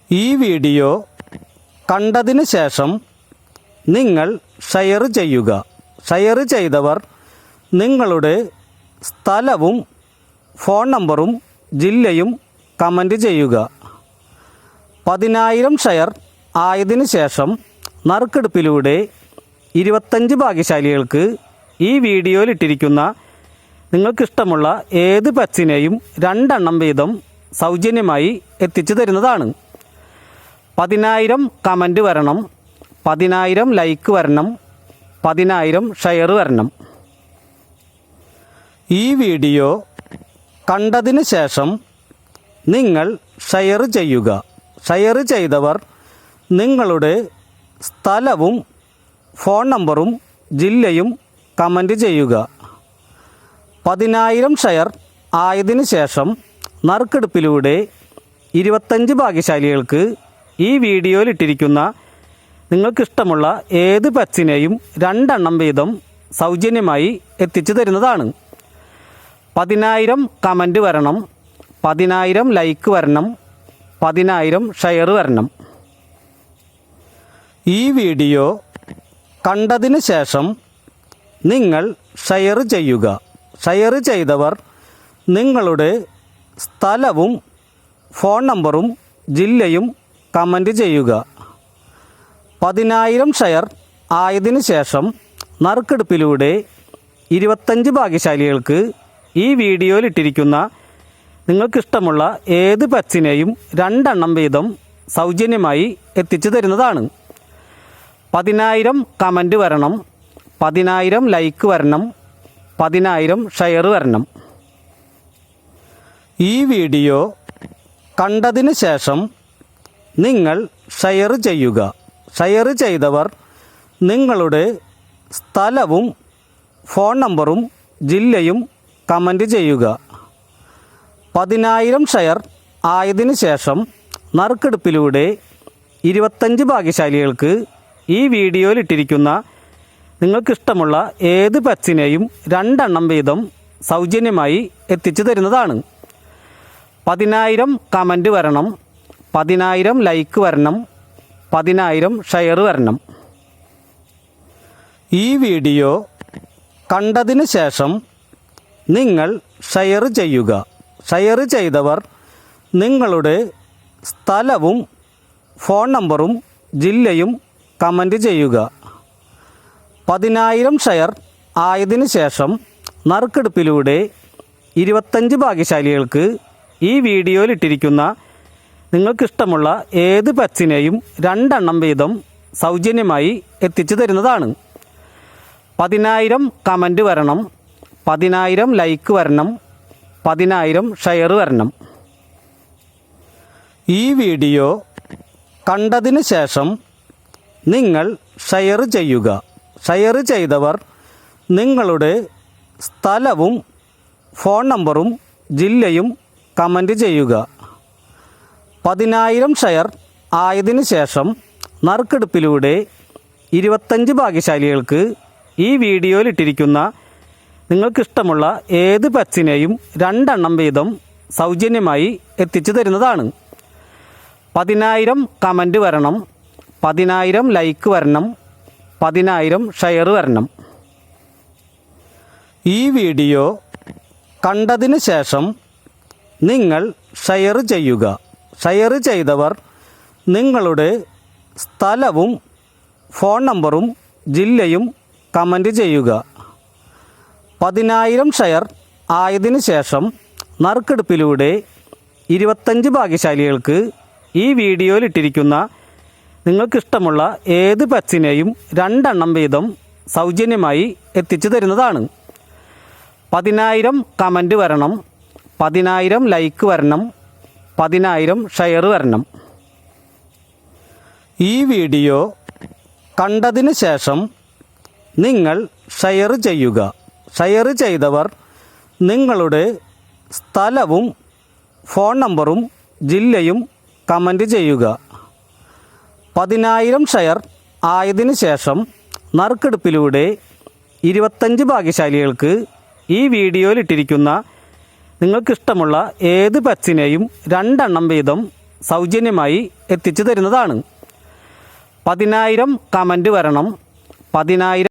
ഈ വീഡിയോ കണ്ടതിന് ശേഷം നിങ്ങൾ ഷെയർ ചെയ്യുക. ഷെയർ ചെയ്തവർ നിങ്ങളുടെ സ്ഥലവും ഫോൺ നമ്പറും ജില്ലയും കമൻറ്റ് ചെയ്യുക. 10,000 ഷെയർ ആയതിനു ശേഷം നറുക്കെടുപ്പിലൂടെ 25 ഭാഗ്യശാലികൾക്ക് ഈ വീഡിയോയിലിട്ടിരിക്കുന്ന നിങ്ങൾക്കിഷ്ടമുള്ള ഏത് പെറ്റ്സിനെയും 2 എണ്ണം വീതം സൗജന്യമായി എത്തിച്ചു തരുന്നതാണ്. 10,000 കമൻറ്റ് വരണം, 10,000 ലൈക്ക് വരണം, 10,000 ഷെയർ വരണം. ഈ വീഡിയോ കണ്ടതിന് ശേഷം നിങ്ങൾ ഷെയർ ചെയ്യുക. ഷെയർ ചെയ്തവർ നിങ്ങളുടെ സ്ഥലവും ഫോൺ നമ്പറും ജില്ലയും കമൻറ്റ് ചെയ്യുക. 10,000 ഷെയർ ആയതിനു ശേഷം നറുക്കെടുപ്പിലൂടെ 25 ഭാഗ്യശാലികൾക്ക് ഈ വീഡിയോയിലിട്ടിരിക്കുന്ന നിങ്ങൾക്കിഷ്ടമുള്ള ഏത് പെറ്റ്സിനെയും 2 എണ്ണം വീതം സൗജന്യമായി എത്തിച്ചു തരുന്നതാണ്. 10,000 കമൻറ്റ് വരണം, 10,000 ലൈക്ക് വരണം, 10,000 ഷെയർ വരണം. ഈ വീഡിയോ കണ്ടതിന് ശേഷം നിങ്ങൾ ഷെയർ ചെയ്യുക. ഷെയർ ചെയ്തവർ നിങ്ങളുടെ സ്ഥലവും ഫോൺ നമ്പറും ജില്ലയും കമൻറ്റ് ചെയ്യുക. 10,000 ഷെയർ ആയതിനു ശേഷം നറുക്കെടുപ്പിലൂടെ 25 ഭാഗ്യശാലികൾക്ക് ഈ വീഡിയോയിലിട്ടിരിക്കുന്ന നിങ്ങൾക്കിഷ്ടമുള്ള ഏത് പെറ്റ്സിനെയും 2 എണ്ണം വീതം സൗജന്യമായി എത്തിച്ചു തരുന്നതാണ്. 10,000 കമൻറ്റ് വരണം, 10,000 ലൈക്ക് വരണം, 10,000 ഷെയർ വരണം. ഈ വീഡിയോ കണ്ടതിന് ശേഷം നിങ്ങൾ ഷെയർ ചെയ്യുക. ഷെയർ ചെയ്തവർ നിങ്ങളുടെ സ്ഥലവും ഫോൺ നമ്പറും ജില്ലയും കമൻറ്റ് ചെയ്യുക. 10,000 ഷെയർ ആയതിനു ശേഷം നറുക്കെടുപ്പിലൂടെ 25 ഭാഗ്യശാലികൾക്ക് ഈ വീഡിയോയിലിട്ടിരിക്കുന്ന നിങ്ങൾക്കിഷ്ടമുള്ള ഏത് പെറ്റ്സിനെയും 2 എണ്ണം വീതം സൗജന്യമായി എത്തിച്ചു തരുന്നതാണ്. 10,000 കമൻറ്റ് വരണം, 10,000 ലൈക്ക് വരണം, 10,000 ഷെയർ വരണം. ഈ വീഡിയോ കണ്ടതിന് ശേഷം നിങ്ങൾ ഷെയർ ചെയ്യുക. ഷെയർ ചെയ്തവർ നിങ്ങളുടെ സ്ഥലവും ഫോൺ നമ്പറും ജില്ലയും കമൻറ്റ് ചെയ്യുക. 10,000 ഷെയർ ആയതിനു ശേഷം നറുക്കെടുപ്പിലൂടെ 25 ഭാഗ്യശാലികൾക്ക് ഈ വീഡിയോയിലിട്ടിരിക്കുന്ന നിങ്ങൾക്കിഷ്ടമുള്ള ഏത് പെറ്റ്സിനെയും 2 എണ്ണം വീതം സൗജന്യമായി എത്തിച്ചു തരുന്നതാണ്. 10,000 കമൻറ്റ് വരണം, 10,000 ലൈക്ക് വരണം, 10,000 ഷെയർ വരണം. ഈ വീഡിയോ കണ്ടതിന് ശേഷം നിങ്ങൾ ഷെയർ ചെയ്യുക. ഷെയർ ചെയ്തവർ നിങ്ങളുടെ സ്ഥലവും ഫോൺ നമ്പറും ജില്ലയും കമൻറ്റ് ചെയ്യുക. 10,000 ഷെയർ ആയതിനു ശേഷം നറുക്കെടുപ്പിലൂടെ 25 ഭാഗ്യശാലികൾക്ക് ഈ വീഡിയോയിലിട്ടിരിക്കുന്ന നിങ്ങൾക്കിഷ്ടമുള്ള ഏത് പെറ്റ്സിനെയും 2 എണ്ണം വീതം സൗജന്യമായി എത്തിച്ചു തരുന്നതാണ്. 10,000 കമൻറ്റ് വരണം, 10,000 ലൈക്ക് വരണം, 10,000 ഷെയർ വരണം. ഈ വീഡിയോ കണ്ടതിന് ശേഷം നിങ്ങൾ ഷെയർ ചെയ്യുക. ഷെയർ ചെയ്തവർ നിങ്ങളുടെ സ്ഥലവും ഫോൺ നമ്പറും ജില്ലയും കമൻറ്റ് ചെയ്യുക. 10,000 ഷെയർ ആയതിനു ശേഷം നറുക്കെടുപ്പിലൂടെ 25 ഭാഗ്യശാലികൾക്ക് ഈ വീഡിയോയിലിട്ടിരിക്കുന്ന നിങ്ങൾക്കിഷ്ടമുള്ള ഏത് പെറ്റ്സിനെയും 2 എണ്ണം വീതം സൗജന്യമായി എത്തിച്ചു തരുന്നതാണ്. 10,000 കമൻറ്റ് വരണം, 10,000 ലൈക്ക് വരണം, 10,000 ഷെയർ വരണം. ഈ വീഡിയോ കണ്ടതിന് ശേഷം നിങ്ങൾ ഷെയർ ചെയ്യുക. ഷെയർ ചെയ്തവർ നിങ്ങളുടെ സ്ഥലവും ഫോൺ നമ്പറും ജില്ലയും കമൻറ്റ് ചെയ്യുക. 10,000 ഷെയർ ആയതിനു ശേഷം നറുക്കെടുപ്പിലൂടെ 25 ഭാഗ്യശാലികൾക്ക് ഈ വീഡിയോയിലിട്ടിരിക്കുന്ന നിങ്ങൾക്കിഷ്ടമുള്ള ഏത് പെറ്റ്സിനെയും 2 എണ്ണം വീതം സൗജന്യമായി എത്തിച്ചു തരുന്നതാണ്. 10,000 കമൻറ്റ് വരണം. 10,000